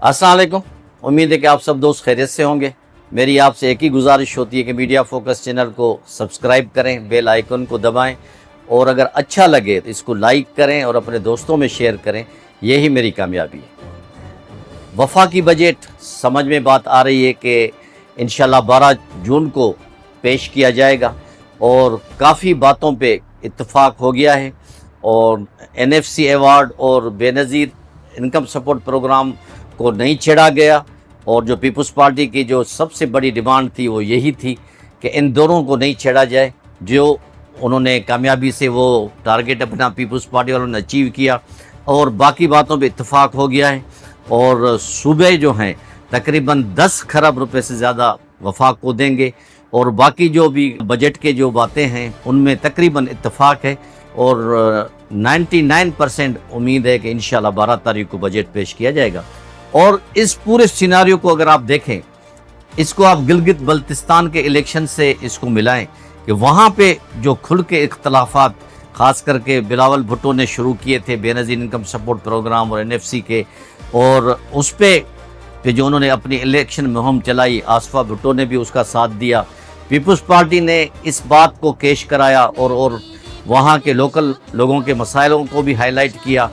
अस्सलाम वालेकुम। उम्मीद है कि आप सब दोस्त खैरियत से होंगे। मेरी आपसे एक ही गुजारिश होती है कि मीडिया फोकस चैनल को सब्सक्राइब करें, बेल आइकन को दबाएं और अगर अच्छा लगे तो इसको लाइक करें और अपने दोस्तों में शेयर करें। यही मेरी कामयाबी है। वफाकी बजट समझ में बात आ रही है कि इंशाल्लाह 12 जून को पेश किया जाएगा और काफ़ी बातों पे इत्तेफाक हो गया है और NFC अवार्ड और बेनज़ीर इनकम सपोर्ट प्रोग्राम को नहीं छेड़ा गया और जो पीपल्स पार्टी की जो सबसे बड़ी डिमांड थी वो यही थी कि इन दोनों को नहीं छेड़ा जाए। जो उन्होंने कामयाबी से वो टारगेट अपना पीपल्स पार्टी वालों ने अचीव किया और बाकी बातों पे इत्तेफाक हो गया है और सूबे जो हैं तकरीबन 10 खरब रुपए से ज़्यादा वफाक को देंगे और बाकी जो भी बजट के जो बातें हैं उनमें तकरीबन इत्तेफाक है और 99% उम्मीद है कि इंशाल्लाह 12 तारीख को बजट पेश किया जाएगा। और इस पूरे सिनारियो को अगर आप देखें, इसको आप गिलगित बल्तिस्तान के इलेक्शन से इसको मिलाएं कि वहाँ पे जो खुल के इख्तलाफात ख़ास करके बिलावल भुट्टो ने शुरू किए थे बेनज़ीर इनकम सपोर्ट प्रोग्राम और NFC के, और उस पे जो उन्होंने अपनी इलेक्शन मुहिम चलाई, आसफा भुट्टो ने भी उसका साथ दिया। पीपल्स पार्टी ने इस बात को केश कराया और वहाँ के लोकल लोगों के मसाइलों को भी हाईलाइट किया,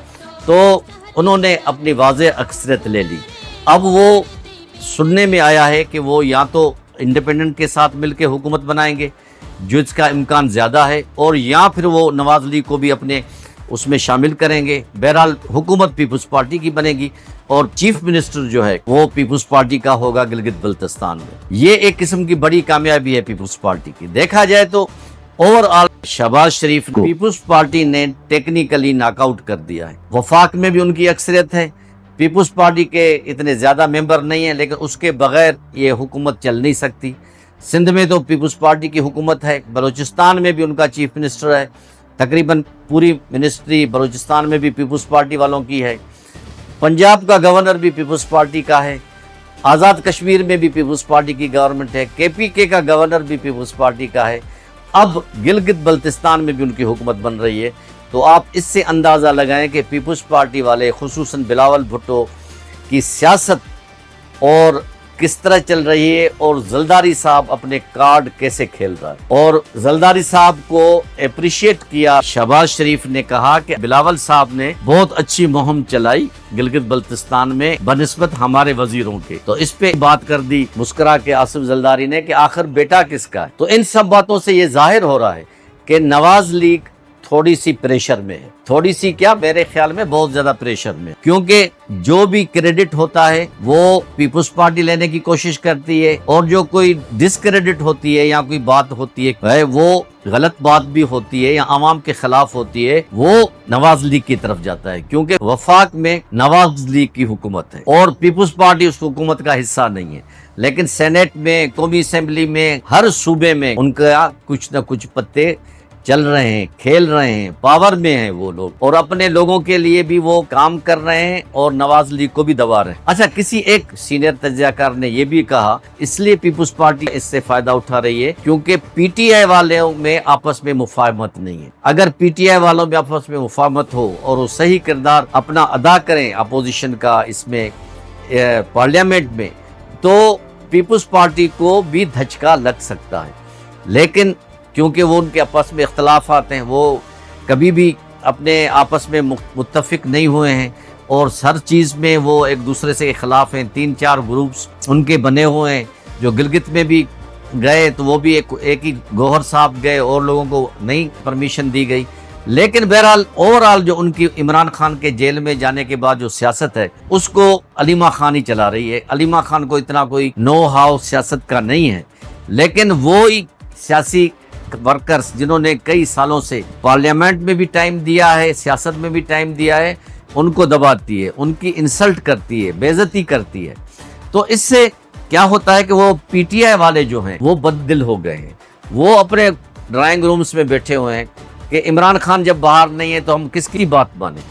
तो उन्होंने अपनी वाज़ेह अक्सरियत ले ली। अब वो सुनने में आया है कि वो या तो इंडिपेंडेंट के साथ मिलकर हुकूमत बनाएंगे, जो इसका इम्कान ज़्यादा है, और या फिर वो नवाज़ लीग को भी अपने उसमें शामिल करेंगे। बहरहाल हुकूमत पीपल्स पार्टी की बनेगी और चीफ मिनिस्टर जो है वो पीपल्स पार्टी का होगा गिलगित बल्तिस्तान में। ये एक किस्म की बड़ी कामयाबी है पीपल्स पार्टी की। देखा जाए तो ओवरऑल शहबाज शरीफ को पीपल्स पार्टी ने टेक्निकली नॉकआउट कर दिया है। वफाक में भी उनकी अक्सरियत है, पीपल्स पार्टी के इतने ज़्यादा मेंबर नहीं हैं, लेकिन उसके बगैर ये हुकूमत चल नहीं सकती। सिंध में तो पीपल्स पार्टी की हुकूमत है, बलूचिस्तान में भी उनका चीफ मिनिस्टर है, तकरीबन पूरी मिनिस्ट्री बलूचिस्तान में भी पीपल्स पार्टी वालों की है, पंजाब का गवर्नर भी पीपल्स पार्टी का है, आज़ाद कश्मीर में भी पीपल्स पार्टी की गवर्नमेंट है, KPK का गवर्नर भी पीपल्स पार्टी का है, अब गिलगित बल्तिस्तान में भी उनकी हुकूमत बन रही है। तो आप इससे अंदाज़ा लगाएं कि पीपल्स पार्टी वाले खुसूसन बिलावल भुट्टो की सियासत और किस तरह चल रही है और जलदारी साहब अपने कार्ड कैसे खेल रहा है। और जलदारी साहब को अप्रिशिएट किया शहबाज शरीफ ने, कहा कि बिलावल साहब ने बहुत अच्छी मुहिम चलाई गिलगित बल्तिस्तान में बनिस्बत हमारे वजीरों के। तो इस पे बात कर दी मुस्कुरा के आसिफ जलदारी ने कि आखिर बेटा किसका है। तो इन सब बातों से ये जाहिर हो रहा है कि नवाज लीग थोड़ी सी प्रेशर में है, थोड़ी सी क्या, मेरे ख्याल में बहुत ज्यादा प्रेशर में, क्योंकि जो भी क्रेडिट होता है वो पीपल्स पार्टी लेने की कोशिश करती है और जो कोई डिसक्रेडिट होती है या कोई बात होती है वो गलत बात भी होती है या आवाम के खिलाफ होती है, वो नवाज लीग की तरफ जाता है, क्योंकि वफाक में नवाज लीग की हुकूमत है और पीपल्स पार्टी उस हुकूमत का हिस्सा नहीं है। लेकिन सेनेट में, कौमी असेंबली में, हर सूबे में उनका कुछ न कुछ पत्ते चल रहे हैं, खेल रहे हैं, पावर में हैं वो लोग और अपने लोगों के लिए भी वो काम कर रहे हैं और नवाज लीग को भी दबा रहे हैं। अच्छा, किसी एक सीनियर तज्जियाकार ने ये भी कहा इसलिए पीपल्स पार्टी इससे फायदा उठा रही है क्योंकि PTI वालों में आपस में मुफाहमत नहीं है। अगर PTI वालों में आपस में मुफाहमत हो और वो सही किरदार अपना अदा करें अपोजिशन का इसमें पार्लियामेंट में, तो पीपल्स पार्टी को भी धचका लग सकता है। लेकिन क्योंकि वो उनके आपस में इख्तलाफात हैं, वो कभी भी अपने आपस में मुत्तफिक नहीं हुए हैं और हर चीज़ में वो एक दूसरे से खिलाफ हैं। 3-4 ग्रुप्स उनके बने हुए हैं। जो गिलगित में भी गए तो वो भी एक ही गौहर साहब गए और लोगों को नहीं परमिशन दी गई। लेकिन बहरहाल ओवरऑल जो उनकी इमरान खान के जेल में जाने के बाद जो सियासत है उसको अलीमा खान ही चला रही है। अलीमा खान को इतना कोई नो हाउ सियासत का नहीं है, लेकिन वो ही सियासी वर्कर्स जिन्होंने कई सालों से पार्लियामेंट में भी टाइम दिया है, सियासत में भी टाइम दिया है, उनको दबाती है, उनकी इंसल्ट करती है, बेइज्जती करती है। तो इससे क्या होता है कि वो PTI वाले जो हैं वो बददिल हो गए हैं। वो अपने ड्राइंग रूम्स में बैठे हुए हैं कि इमरान खान जब बाहर नहीं है तो हम किसकी बात माने।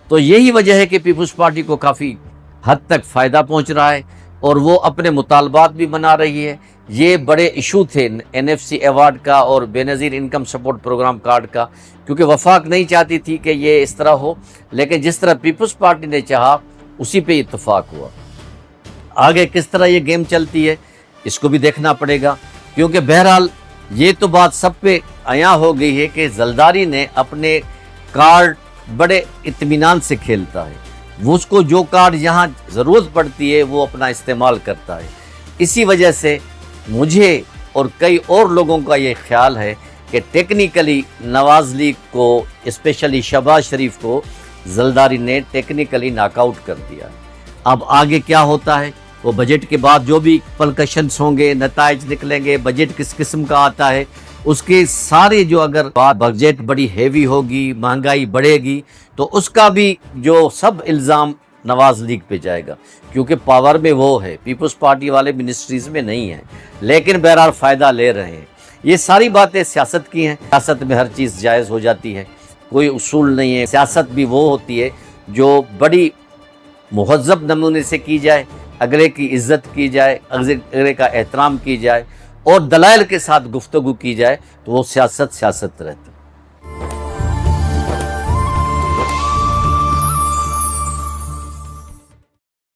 तो यही वजह है कि पीपल्स पार्टी को काफ़ी हद तक फ़ायदा पहुंच रहा है और वो अपने मुतालबात भी बना रही है। ये बड़े इशू थे NFC अवार्ड का और Benazir income support programme card का, क्योंकि वफाक नहीं चाहती थी कि ये इस तरह हो, लेकिन जिस तरह पीपल्स पार्टी ने चाहा उसी पे इत्तेफाक हुआ। آگے کس طرح یہ گیم چلتی ہے اس کو بھی دیکھنا پڑے گا، کیونکہ بہرحال یہ تو بات سب پہ عیاں ہو گئی ہے کہ زرداری نے اپنے کارڈ بڑے اطمینان سے کھیلتا ہے، وہ اس کو جو کارڈ یہاں ضرورت پڑتی ہے وہ اپنا استعمال کرتا ہے۔ اسی وجہ سے مجھے اور کئی اور لوگوں کا یہ خیال ہے کہ ٹیکنیکلی نواز لیگ کو، اسپیشلی شہباز شریف کو زرداری نے ٹیکنیکلی ناک آؤٹ کر دیا۔ اب آگے کیا ہوتا ہے، وہ بجٹ کے بعد جو بھی پلکشنز ہوں گے، نتائج نکلیں گے، بجٹ کس قسم کا آتا ہے، اس کے سارے جو اگر بجٹ بڑی ہیوی ہوگی، مہنگائی بڑھے گی، تو اس کا بھی جو سب الزام نواز لیگ پہ جائے گا، کیونکہ پاور میں وہ ہے، پیپلز پارٹی والے منسٹریز میں نہیں ہیں، لیکن بہرحال فائدہ لے رہے ہیں۔ یہ ساری باتیں سیاست کی ہیں، سیاست میں ہر چیز جائز ہو جاتی ہے، کوئی اصول نہیں ہے۔ سیاست بھی وہ ہوتی ہے جو بڑی مہذب نمونے سے کی جائے، اگلے کی عزت کی جائے، اگلے کا احترام کی جائے اور دلائل کے ساتھ گفتگو کی جائے، تو وہ سیاست رہتی ہے۔